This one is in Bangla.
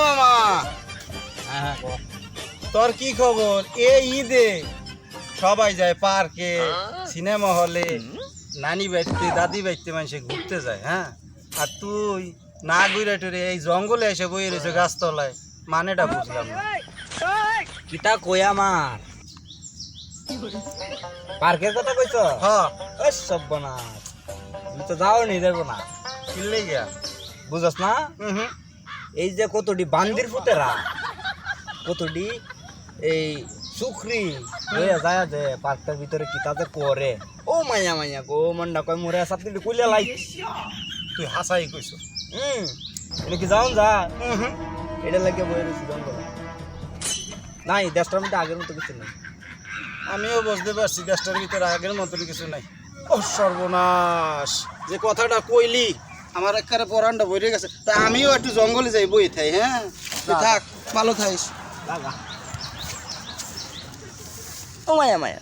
রে মামা, হ্যাঁ তোর কি খবর? এই ঈদে সবাই যায় পার্কে, সিনেমা হলে, নানি বাড়িতে, দাদি বাড়িতে মানুষে ঘুরতে যায়। হ্যাঁ, আর তুই না ঘুরে টুরে এই জঙ্গলে এসে বই রয়েছে গাছতলায়, মানেটা বুঝলাম না। কিতা কই আমার পার্কের কথা কইছ? হ্যাঁ, ওই সর্বনাশ, আমি তো যাও নি যাবো না, কিনলে গিয়া। বুঝস না? এই যে কতটি বান্দির ফুটেরা, কতটি এই সুখরি হইয়া যায় যে পার্কটার ভিতরে কি তাদের করে, ও মাইয়া মাইয়া গো মন্ডা কয় মোরে সাথে কুইলা লাই। তুই হাসাই কইছ। এটা কি যাওন যা, এটা লাগে বই রয়েছি জঙ্গলে। নাই দেশটার মধ্যে আগের মতো কিছু নেই। আমিও বুঝতে পারছি দেশটার ভিতরে আগের মতন কিছু নাই। ও সর্বনাশ, যে কথাটা কইলি আমার একেবারে পরানটা বইরে গেছে। তা আমিও একটু জঙ্গলে যাই, বই থাই। হ্যাঁ, তুই থাক, ভালো থাইস। লাগা ও মায়া মায়া